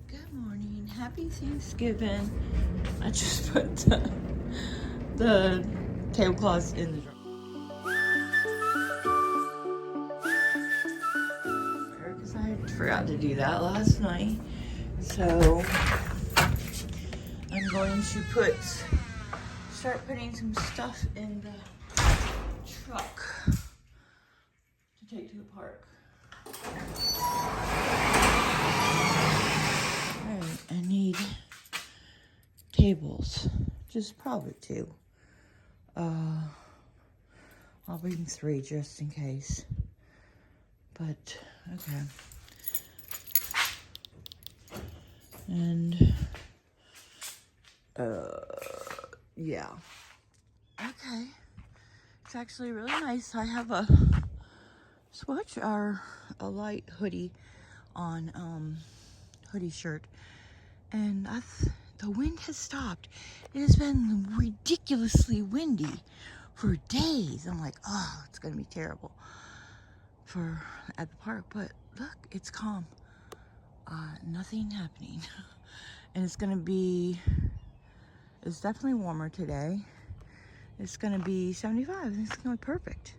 Good morning. Happy Thanksgiving. I just put the tablecloths in the drawer. Because I forgot to do that last night. So I'm going to start putting some stuff in the truck to take to the park. Alright, I need tables, just probably 2. I'll bring 3 just in case, but okay. And yeah, okay. It's actually really nice. I have a swatch or a light hoodie on, hoodie shirt, and the wind has stopped. It has been ridiculously windy for days. I'm like, oh, it's gonna be terrible at the park, but look, it's calm. Nothing happening. And it's definitely warmer today. It's gonna be 75, and it's gonna be perfect.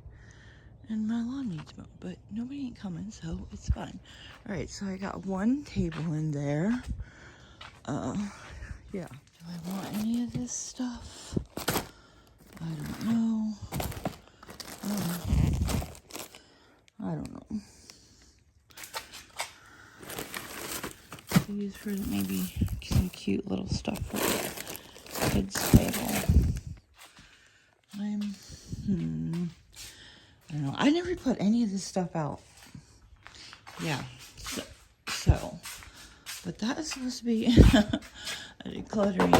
And my lawn needs mowed, but nobody ain't coming, so it's fine. All right, so I got 1 table in there. Yeah. Do I want any of this stuff? I don't know. I don't know. Use for maybe some cute little stuff for the kids' table. I don't know. I never put any of this stuff out. Yeah. So. But that is supposed to be a decluttering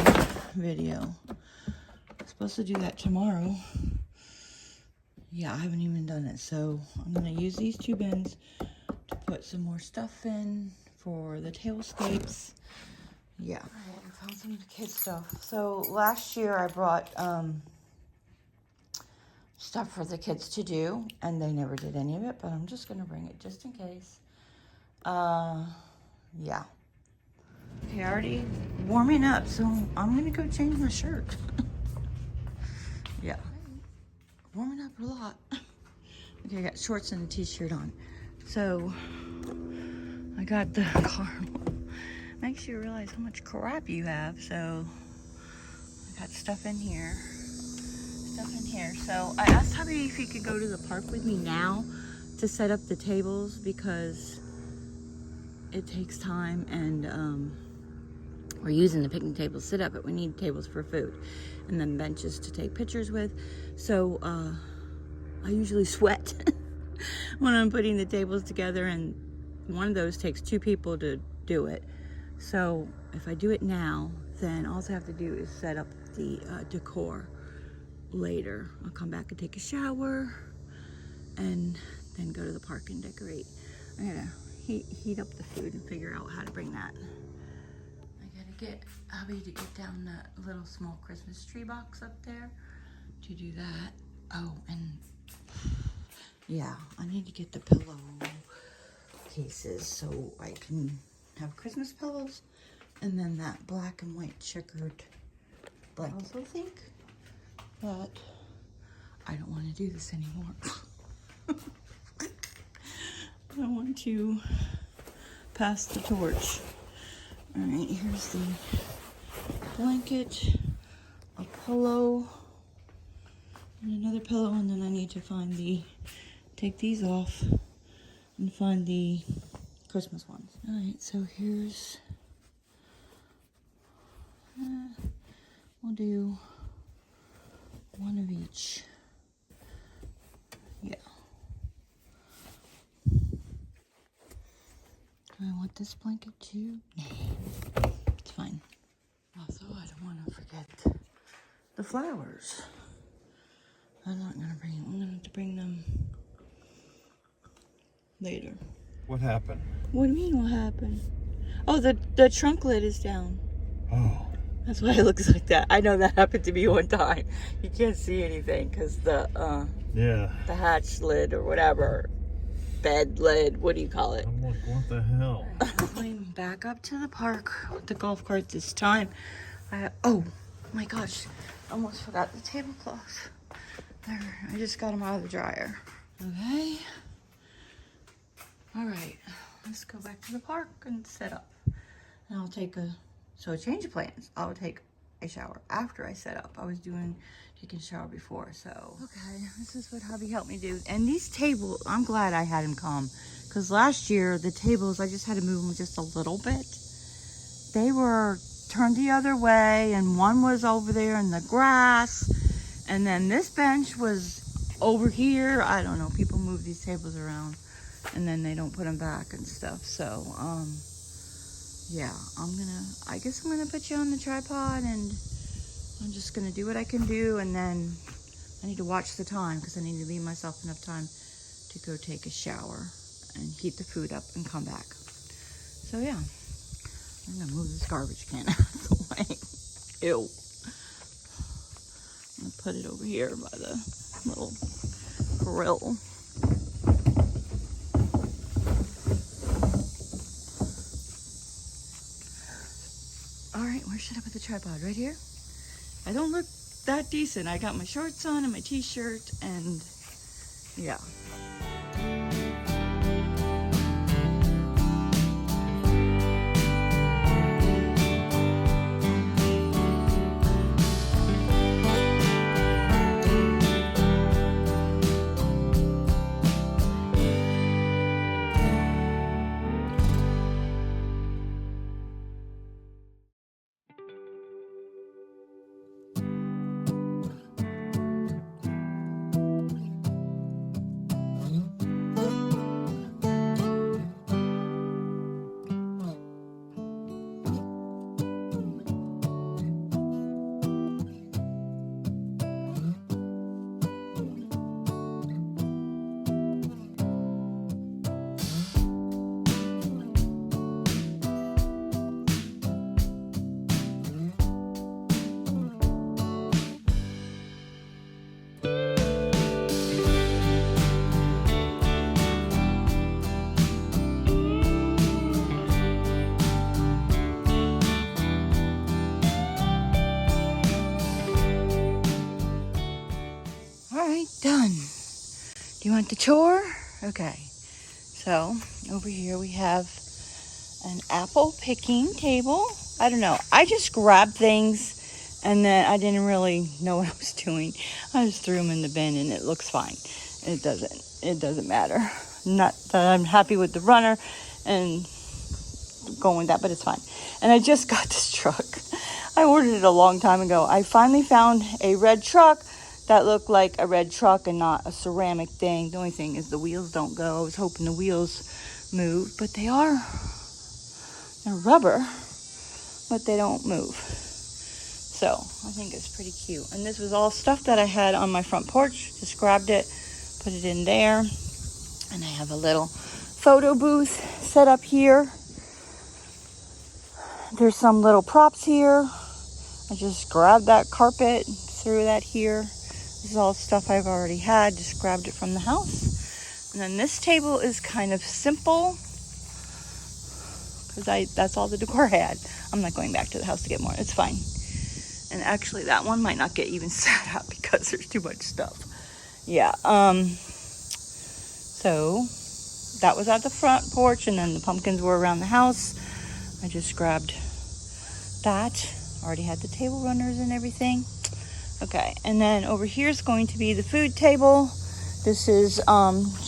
video. I'm supposed to do that tomorrow. Yeah, I haven't even done it. So I'm going to use these 2 bins to put some more stuff in for the tablescapes. Yeah. All right, I found some of the kids' stuff. So last year I brought stuff for the kids to do, and they never did any of it, but I'm just going to bring it just in case. Yeah. Okay, already warming up, so I'm gonna go change my shirt. Yeah, warming up a lot. Okay, I got shorts and a t-shirt on. So I got the car. Makes you realize how much crap you have. So I got stuff in here. So I asked hubby if he could go to the park with me now to set up the tables, because it takes time, and we're using the picnic tables to sit up, but we need tables for food, and then benches to take pictures with. So I usually sweat when I'm putting the tables together, and one of those takes 2 people to do it. So if I do it now, then all I have to do is set up the decor later. I'll come back and take a shower and then go to the park and decorate. I'm gonna heat up the food and figure out how to bring that. I gotta get hubby to get down that little small Christmas tree box up there to do that. Oh, and yeah, I need to get the pillow cases so I can have Christmas pillows, and then that black and white checkered blanket. I also think that I don't want to do this anymore. I want to pass the torch. All right, here's the blanket, a pillow, and another pillow, and then I need to take these off and find the Christmas ones. All right, so here's, we'll do 1 of each. Yeah. Do I want this blanket too? Nah, it's fine. Also, I don't want to forget the flowers. I'm not going to bring them. I'm going to have to bring them later. What happened? What do you mean, what happened? Oh, the trunk lid is down. Oh. That's why it looks like that. I know that happened to me one time. You can't see anything because the hatch lid or whatever, bed lid, what do you call it? I'm like, what the hell? Going back back up to the park with the golf cart this time. Oh my gosh, almost forgot the tablecloth. There, I just got them out of the dryer. Okay. All right, let's go back to the park and set up. And I'll take so change of plans. I'll take a shower after I set up. I was taking a shower before, so. Okay, this is what hubby helped me do. And these tables, I'm glad I had him come. Because last year, the tables, I just had to move them just a little bit. They were turned the other way, and one was over there in the grass. And then this bench was over here. I don't know, people move these tables around, and then they don't put them back and stuff. So, yeah, I guess I'm gonna put you on the tripod, and I'm just gonna do what I can do, and then I need to watch the time because I need to leave myself enough time to go take a shower and heat the food up and come back. So yeah, I'm gonna move this garbage can out of the way. Ew. I'm gonna put it over here by the little grill. All right, where should I put the tripod? Right here? I don't look that decent. I got my shorts on and my t-shirt, and yeah. Done. Do you want the chore? Okay. So over here we have an apple picking table. I don't know. I just grabbed things and then I didn't really know what I was doing. I just threw them in the bin and it looks fine. It doesn't matter. Not that I'm happy with the runner and going with that, but it's fine. And I just got this truck. I ordered it a long time ago. I finally found a red truck that looked like a red truck and not a ceramic thing. The only thing is the wheels don't go. I was hoping the wheels move, but they're rubber, but they don't move. So I think it's pretty cute. And this was all stuff that I had on my front porch. Just grabbed it, put it in there. And I have a little photo booth set up here. There's some little props here. I just grabbed that carpet, threw that here. This is all stuff I've already had, just grabbed it from the house. And then this table is kind of simple because that's all the decor I had. I'm not going back to the house to get more, it's fine. And actually that one might not get even set up because there's too much stuff. Yeah, so that was at the front porch, and then the pumpkins were around the house. I just grabbed that. Already had the table runners and everything. Okay, and then over here is going to be the food table. This is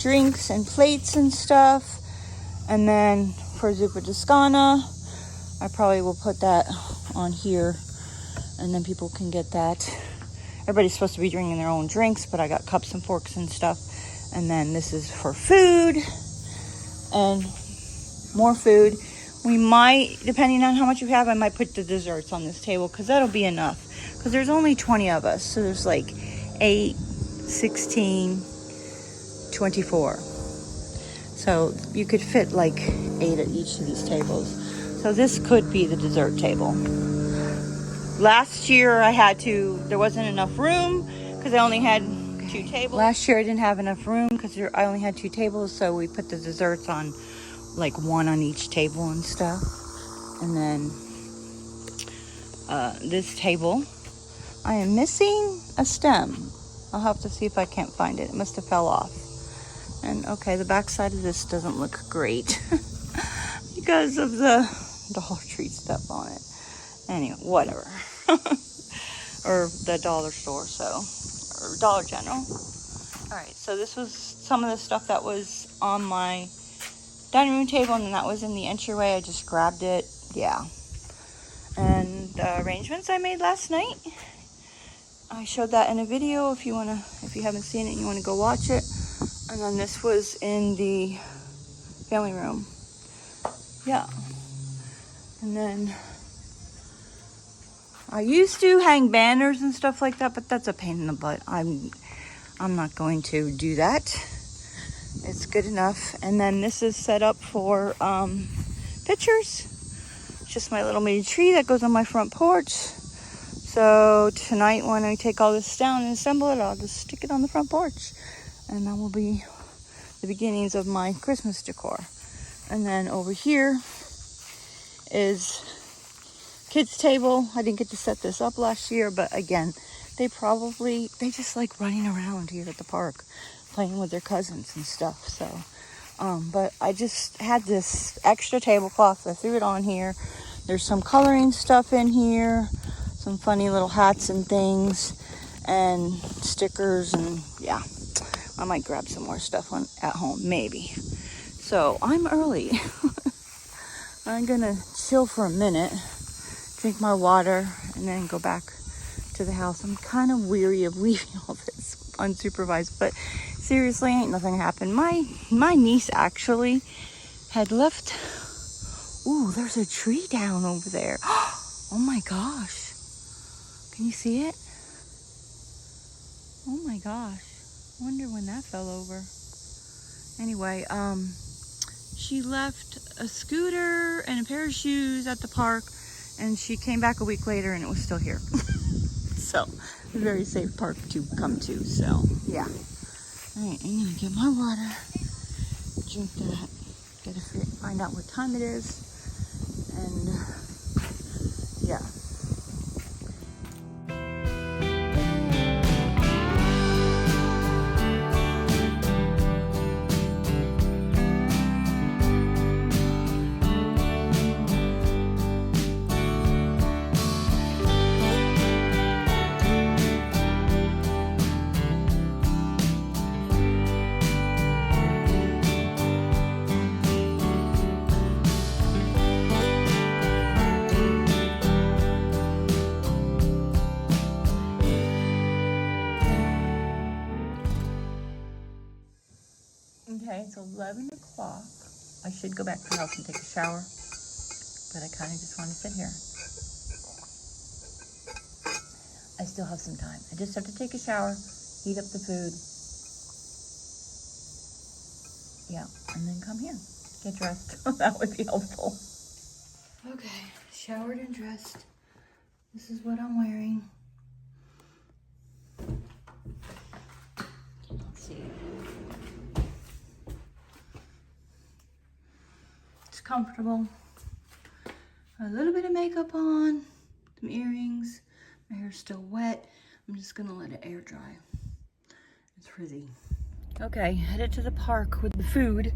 drinks and plates and stuff. And then for Zuppa Toscana, I probably will put that on here, and then people can get that. Everybody's supposed to be drinking their own drinks, but I got cups and forks and stuff. And then this is for food and more food. We might, depending on how much you have, I might put the desserts on this table because that'll be enough. Because there's only 20 of us. So there's like 8, 16, 24. So you could fit like 8 at each of these tables. So this could be the dessert table. Last year there wasn't enough room because I only had 2 tables. Last year I didn't have enough room because I only had 2 tables. So we put the desserts on like 1 on each table and stuff. And then this table, I am missing a stem. I'll have to see if I can't find it. It must have fell off. And okay, the back side of this doesn't look great because of the Dollar Tree stuff on it. Anyway, whatever. Or the dollar store, or Dollar General. Alright, so this was some of the stuff that was on my dining room table, and then that was in the entryway. I just grabbed it. Yeah. And the arrangements I made last night, I showed that in a video if you haven't seen it and you want to go watch it. And then this was in the family room. Yeah. And then I used to hang banners and stuff like that, but that's a pain in the butt. I'm not going to do that. It's good enough. And then this is set up for pictures. It's just my little mini tree that goes on my front porch. So tonight when I take all this down and assemble it, I'll just stick it on the front porch. And that will be the beginnings of my Christmas decor. And then over here is kids' table. I didn't get to set this up last year, but again, they just like running around here at the park, playing with their cousins and stuff. So, but I just had this extra tablecloth. I threw it on here. There's some coloring stuff in here, some funny little hats and things, and stickers, and yeah, I might grab some more stuff at home, maybe. So I'm early. I'm gonna chill for a minute, drink my water, and then go back to the house. I'm kind of weary of leaving all this unsupervised, but seriously, ain't nothing happened. My niece actually had left. Ooh, there's a tree down over there. Oh my gosh. Can you see it? Oh my gosh. Wonder when that fell over. Anyway, she left a scooter and a pair of shoes at the park, and she came back a week later and it was still here. So, a very safe park to come to, so, yeah. Alright, I'm gonna get my water, drink that, gotta find out what time it is, and, yeah. Okay, it's 11 o'clock. I should go back to the house and take a shower, but I kind of just want to sit here. I still have some time. I just have to take a shower, heat up the food. Yeah, and then come here, get dressed. That would be helpful. Okay, showered and dressed. This is what I'm wearing. Let's see. Comfortable. A little bit of makeup on, some earrings. My hair's still wet. I'm just gonna let it air dry. It's frizzy. Okay, headed to the park with the food.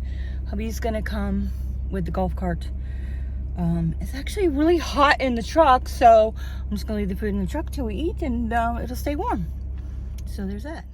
Hubby's gonna come with the golf cart. It's actually really hot in the truck, so I'm just gonna leave the food in the truck till we eat, and it'll stay warm. So there's that.